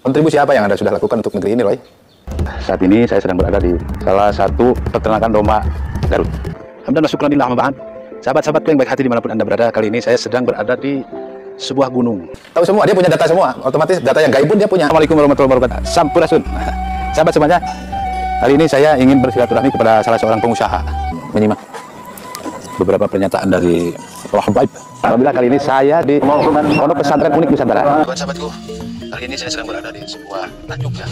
Kontribusi apa yang Anda sudah lakukan untuk negeri ini, Roy? Saat ini saya sedang berada di salah satu peternakan domba Garut. Hamdan wa syukranillah wa ba'd. Sahabat-sahabatku yang baik hati dimanapun Anda berada, kali ini saya sedang berada di sebuah gunung. Tahu semua, dia punya data semua. Otomatis data yang gaib pun dia punya. Assalamualaikum warahmatullahi wabarakatuh. Sampurasun. Sahabat semuanya, hari ini saya ingin bersilaturahmi kepada salah seorang pengusaha, menyimak beberapa pernyataan dari Roh Baib. Alhamdulillah kali ini saya di Pondok Pesantren Unik Nusantara. Buat sahabatku, kali ini saya sedang berada di sebuah tajuk ya.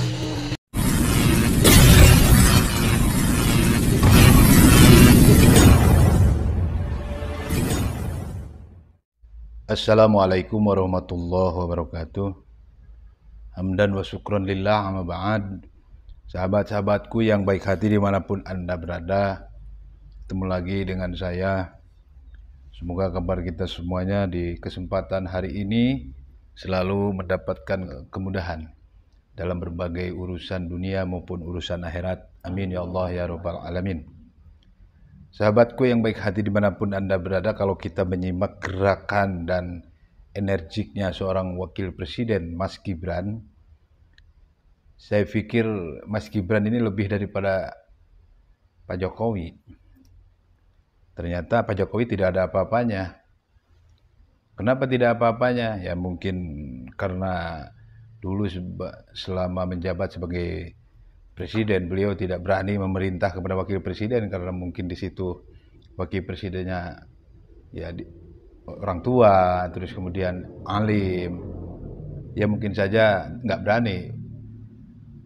Assalamualaikum warahmatullahi wabarakatuh. Hamdan wa syukron lillah amma ba'd. Sahabat-sahabatku yang baik hati dimanapun Anda berada, ketemu lagi dengan saya. Semoga kabar kita semuanya di kesempatan hari ini selalu mendapatkan kemudahan dalam berbagai urusan dunia maupun urusan akhirat. Amin ya Allah ya Rabbal Alamin. Sahabatku yang baik hati dimanapun Anda berada, kalau kita menyimak gerakan dan energiknya seorang wakil presiden, Mas Gibran, saya pikir Mas Gibran ini lebih daripada Pak Jokowi. Ternyata Pak Jokowi tidak ada apa-apanya. Kenapa tidak apa-apanya? Ya mungkin karena dulu selama menjabat sebagai presiden, beliau tidak berani memerintah kepada wakil presiden karena mungkin di situ wakil presidennya ya orang tua, terus kemudian alim, ya mungkin saja nggak berani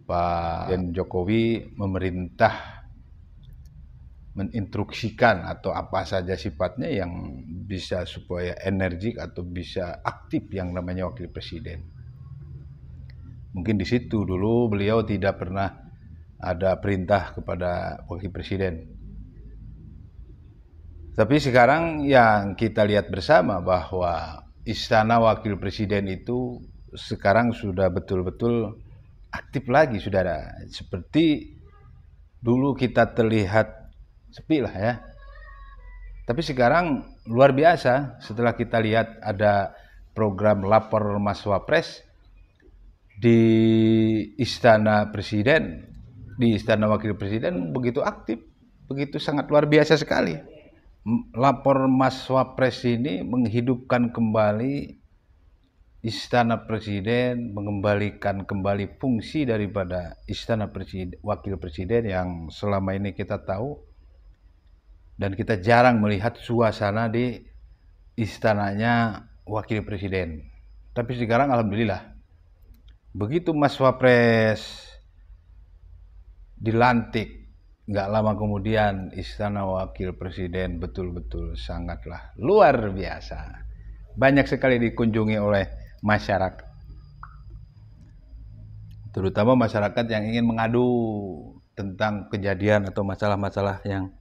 Pak Jokowi memerintah, meninstruksikan atau apa saja sifatnya yang bisa supaya energik atau bisa aktif yang namanya wakil presiden. Mungkin di situ dulu beliau tidak pernah ada perintah kepada wakil presiden. Tapi sekarang yang kita lihat bersama bahwa istana wakil presiden itu sekarang sudah betul-betul aktif lagi, saudara. Seperti dulu kita terlihat sepi lah ya. Tapi sekarang luar biasa setelah kita lihat ada program lapor Mas Wapres di istana presiden, di istana wakil presiden begitu aktif, begitu sangat luar biasa sekali. Lapor Mas Wapres ini menghidupkan kembali istana presiden, mengembalikan kembali fungsi daripada istana presiden, wakil presiden yang selama ini kita tahu dan kita jarang melihat suasana di istananya wakil presiden. Tapi sekarang alhamdulillah, begitu Mas Wapres dilantik, nggak lama kemudian istana wakil presiden betul-betul sangatlah luar biasa. Banyak sekali dikunjungi oleh masyarakat, terutama masyarakat yang ingin mengadu tentang kejadian atau masalah-masalah yang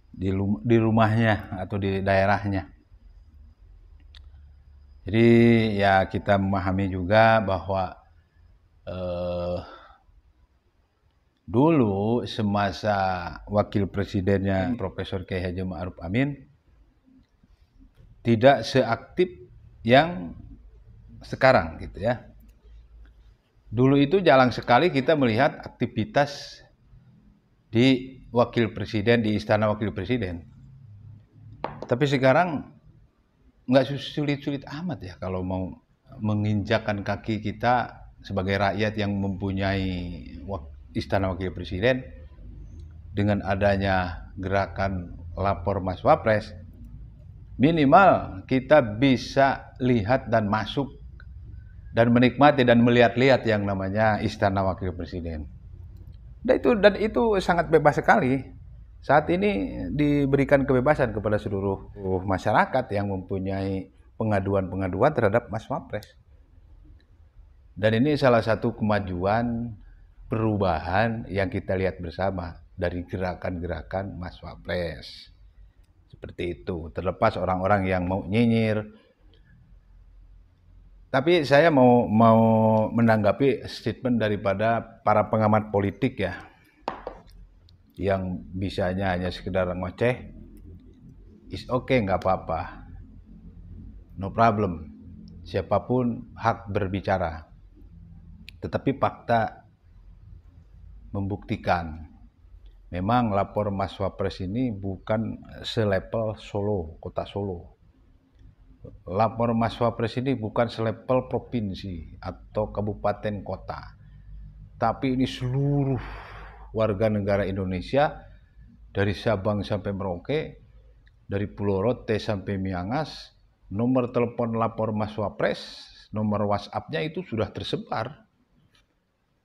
di rumahnya atau di daerahnya. Jadi ya kita memahami juga bahwa dulu semasa wakil presidennya Profesor Kiai Haji Ma'ruf Amin tidak seaktif yang sekarang gitu ya. Dulu itu jarang sekali kita melihat aktivitas di wakil presiden, di istana wakil presiden. Tapi sekarang nggak sulit-sulit amat ya kalau mau menginjakkan kaki kita sebagai rakyat yang mempunyai istana wakil presiden. Dengan adanya gerakan lapor Mas Wapres, minimal kita bisa lihat dan masuk dan menikmati dan melihat-lihat yang namanya istana wakil presiden. Dan itu sangat bebas sekali. Saat ini diberikan kebebasan kepada seluruh masyarakat yang mempunyai pengaduan-pengaduan terhadap Mas Wapres. Dan ini salah satu kemajuan perubahan yang kita lihat bersama dari gerakan-gerakan Mas Wapres. Seperti itu, terlepas orang-orang yang mau nyinyir. Tapi saya mau menanggapi statement daripada para pengamat politik ya, yang bisanya hanya sekedar ngoceh. Is okay, nggak apa-apa, no problem. Siapapun hak berbicara. Tetapi fakta membuktikan memang lapor Mas Wapres ini bukan selevel Solo, kota Solo. Lapor Mas Wapres ini bukan selevel provinsi atau kabupaten kota. Tapi ini seluruh warga negara Indonesia dari Sabang sampai Merauke, dari Pulau Rote sampai Miangas, nomor telepon lapor Mas Wapres, nomor WhatsApp-nya itu sudah tersebar.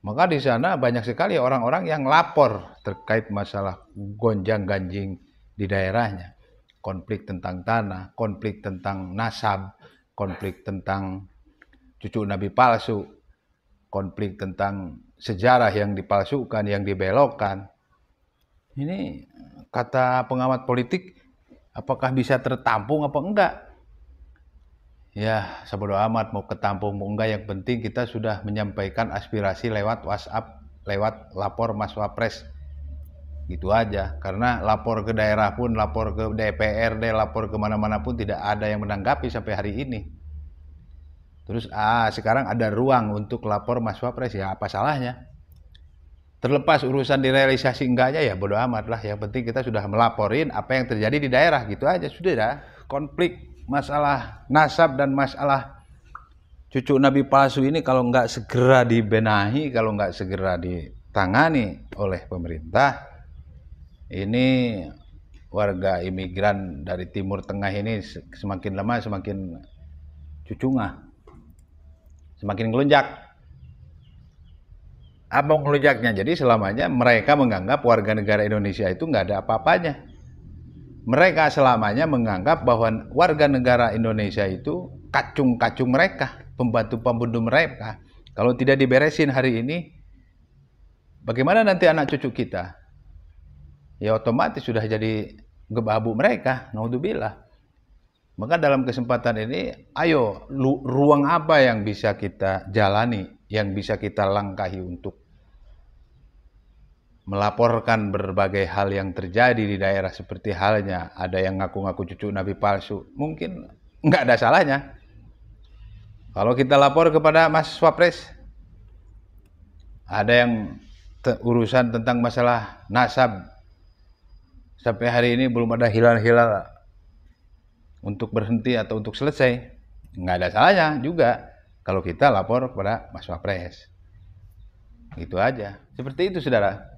Maka di sana banyak sekali orang-orang yang lapor terkait masalah gonjang-ganjing di daerahnya. Konflik tentang tanah, konflik tentang nasab, konflik tentang cucu nabi palsu, konflik tentang sejarah yang dipalsukan, yang dibelokkan. Ini kata pengamat politik, apakah bisa tertampung apa enggak? Ya, sebodo amat mau ketampung mau enggak, yang penting kita sudah menyampaikan aspirasi lewat WhatsApp, lewat lapor Mas Wapres. Gitu aja, karena lapor ke daerah pun, lapor ke DPRD, lapor kemana-mana pun tidak ada yang menanggapi sampai hari ini. Terus sekarang ada ruang untuk lapor Mas Wapres, ya apa salahnya? Terlepas urusan direalisasi enggaknya ya bodo amat lah, yang penting kita sudah melaporin apa yang terjadi di daerah, gitu aja sudah dah. Konflik masalah nasab dan masalah cucu nabi palsu ini kalau nggak segera dibenahi, kalau nggak segera ditangani oleh pemerintah, ini warga imigran dari Timur Tengah ini semakin lama semakin cucungah, semakin ngelunjak. Apa ngelunjaknya? Jadi selamanya mereka menganggap warga negara Indonesia itu nggak ada apa-apanya. Mereka selamanya menganggap bahwa warga negara Indonesia itu kacung-kacung mereka, pembantu-pembunuh mereka. Kalau tidak diberesin hari ini, bagaimana nanti anak cucu kita? Ya otomatis sudah jadi gebabu mereka, naudzubillah. Maka dalam kesempatan ini, ayo ruang apa yang bisa kita jalani, yang bisa kita langkahi untuk melaporkan berbagai hal yang terjadi di daerah, seperti halnya ada yang ngaku-ngaku cucu nabi palsu, mungkin nggak ada salahnya kalau kita lapor kepada Mas Wapres. Ada yang urusan tentang masalah nasab, sampai hari ini belum ada hilal-hilal untuk berhenti atau untuk selesai, nggak ada salahnya juga kalau kita lapor kepada Mas Wapres. Gitu aja, seperti itu saudara.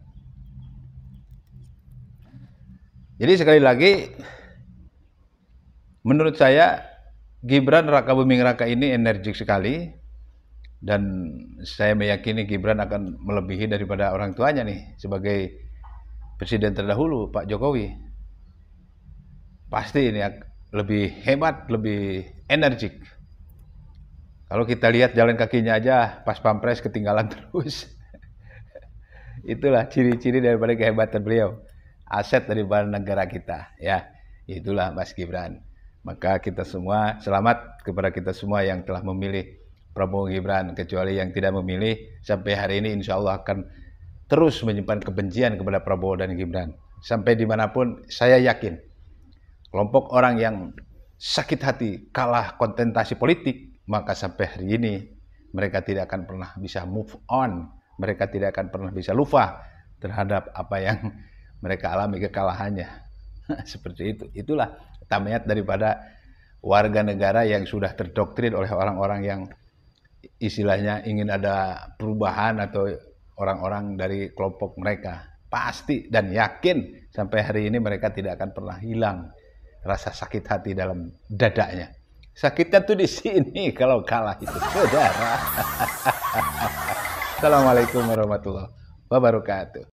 Jadi sekali lagi, menurut saya Gibran Raka Buming Raka ini energik sekali, dan saya meyakini Gibran akan melebihi daripada orang tuanya nih sebagai presiden terdahulu Pak Jokowi. Pasti ini lebih hebat, lebih energik. Kalau kita lihat jalan kakinya aja pas pampres ketinggalan terus. Itulah ciri-ciri daripada kehebatan beliau. Aset daripada negara kita, ya. Itulah Mas Gibran. Maka kita semua, selamat kepada kita semua yang telah memilih Prabowo Gibran, kecuali yang tidak memilih sampai hari ini insya Allah akan terus menyimpan kebencian kepada Prabowo dan Gibran. Sampai dimanapun saya yakin kelompok orang yang sakit hati kalah kontestasi politik, maka sampai hari ini mereka tidak akan pernah bisa move on, mereka tidak akan pernah bisa lupa terhadap apa yang mereka alami kekalahannya. Seperti itu. Itulah tabiat daripada warga negara yang sudah terdoktrin oleh orang-orang yang istilahnya ingin ada perubahan, atau orang-orang dari kelompok mereka. Pasti dan yakin sampai hari ini mereka tidak akan pernah hilang rasa sakit hati dalam dadanya. Sakitnya tuh di sini kalau kalah itu, saudara. Assalamualaikum warahmatullahi wabarakatuh.